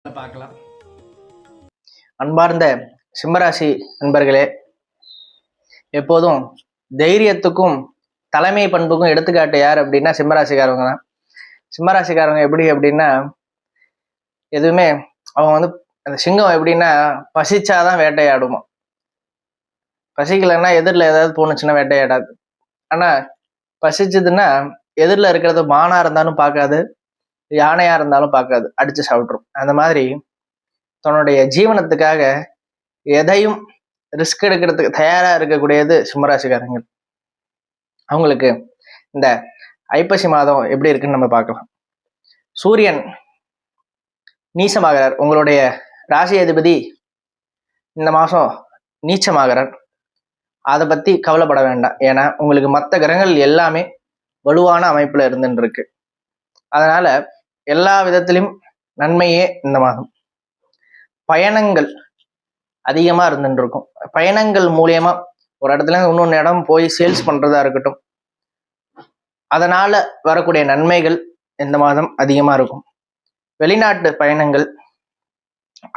பார்க்கலாம். அன்பார்ந்த சிம்மராசி நண்பர்களே, எப்போதும் தைரியத்துக்கும் தலைமை பண்புக்கும் எடுத்துக்காட்டு யார் அப்படின்னா சிம்மராசிக்காரவங்க தான். சிம்மராசிக்காரவங்க எப்படி அப்படின்னா, எதுவுமே அவங்க வந்து அந்த சிங்கம் எப்படின்னா பசிச்சாதான் வேட்டையாடுமா, பசிக்கலைன்னா எதிரில் ஏதாவது போணுச்சுன்னா வேட்டையாடாது. ஆனா பசிச்சதுன்னா எதிரில் இருக்கிறது மானா இருந்தாலும் பார்க்காது, யானையா இருந்தாலும் பார்க்காது, அடிச்சு சாப்பிட்ரும். அந்த மாதிரி தன்னுடைய ஜீவனத்துக்காக எதையும் ரிஸ்க் எடுக்கிறதுக்கு தயாரா இருக்கக்கூடியது சிம்மராசிக்காரங்கள். அவங்களுக்கு இந்த ஐப்பசி மாதம் எப்படி இருக்குன்னு நம்ம பார்க்கலாம். சூரியன் நீச்சமாகிறார். உங்களுடைய ராசி அதிபதி இந்த மாசம் நீச்சமாகிறார். அதை பத்தி கவலைப்பட வேண்டாம். ஏன்னா உங்களுக்கு மற்ற கிரகங்கள் எல்லாமே வலுவான அமைப்புல இருந்துட்டு இருக்கு. அதனால எல்லா விதத்திலும் நன்மையே இந்த மாதம். பயணங்கள் அதிகமா இருந்துட்டு இருக்கும். பயணங்கள் மூலியமா ஒரு இடத்துல இருந்து இன்னொன்று இடம் போய் சேல்ஸ் பண்றதா இருக்கட்டும், அதனால வரக்கூடிய நன்மைகள் இந்த மாதம் அதிகமா இருக்கும். வெளிநாட்டு பயணங்கள்,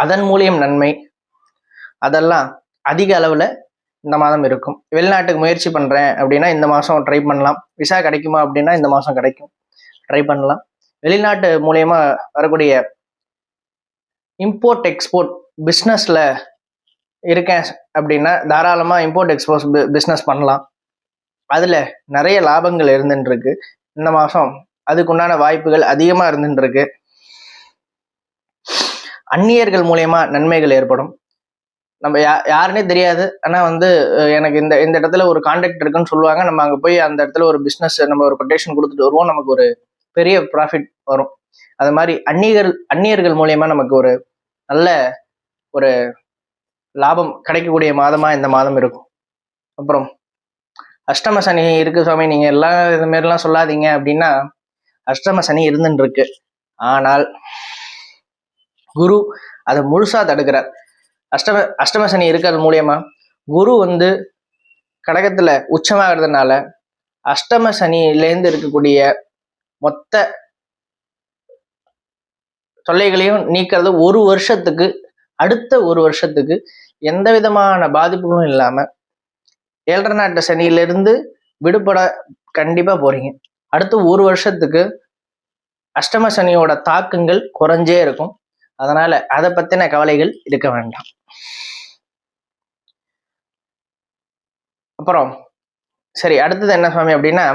அதன் மூலியம் நன்மை, அதெல்லாம் அதிக அளவுல இந்த மாதம் இருக்கும். வெளிநாட்டுக்கு முயற்சி பண்றேன் அப்படின்னா இந்த மாசம் ட்ரை பண்ணலாம். விசா கிடைக்குமா அப்படின்னா இந்த மாசம் கிடைக்கும், ட்ரை பண்ணலாம். வெளிநாட்டு மூலியமா வரக்கூடிய இம்போர்ட் எக்ஸ்போர்ட் பிஸ்னஸ்ல இருக்கேன் அப்படின்னா தாராளமா இம்போர்ட் எக்ஸ்போர்ட் பிஸ்னஸ் பண்ணலாம். அதுல நிறைய லாபங்கள் இருந்துட்டு இருக்கு இந்த மாசம். அதுக்குண்டான வாய்ப்புகள் அதிகமா இருந்துட்டு இருக்கு. அந்நியர்கள் மூலியமா நன்மைகள் ஏற்படும். நம்ம யாருன்னே தெரியாது, ஆனா வந்து எனக்கு இந்த இந்த இடத்துல ஒரு கான்டாக்ட் இருக்குன்னு சொல்லுவாங்க. நம்ம அங்க போய் அந்த இடத்துல ஒரு பிஸ்னஸ் நம்ம ஒரு கொட்டேஷன் கொடுத்துட்டு வருவோம், நமக்கு ஒரு பெரிய ப்ராஃபிட் வரும். அது மாதிரி அந்நியர்கள் மூலியமா நமக்கு ஒரு நல்ல ஒரு லாபம் கிடைக்கக்கூடிய மாதமா இந்த மாதம் இருக்கும். அப்புறம் அஷ்டம சனி இருக்கு சுவாமி, நீங்க எல்லாம் இது மாதிரிலாம் சொல்லாதீங்க அப்படின்னா, அஷ்டம சனி இருந்துட்டு இருக்கு. ஆனால் குரு அதை முழுசா தடுக்கிறார். அஷ்டம சனி இருக்கிறது மூலியமா குரு வந்து கடகத்துல உச்சமாகிறதுனால அஷ்டம சனியிலேருந்து இருக்கக்கூடிய மொத்த தொல்லைகளையும் நீக்கிறது. ஒரு வருஷத்துக்கு, அடுத்த ஒரு வருஷத்துக்கு எந்த விதமான பாதிப்புகளும் இல்லாம 7 நாட்டு சனியிலிருந்து விடுபட கண்டிப்பா போறீங்க. அடுத்த ஒரு வருஷத்துக்கு அஷ்டம சனியோட தாக்கங்கள் குறைஞ்சே இருக்கும். அதனால அதை பத்தின கவலைகள் இருக்க வேண்டாம். அப்புறம் சரி, அடுத்தது என்ன சுவாமி அப்படின்னா,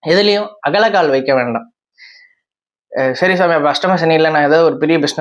எதுலையும் அகலக்கால் வைக்க வேண்டாம். சரி சுவாமி, அப்ப அஷ்டம சனியில நான் ஏதோ ஒரு பெரிய பிசினஸ்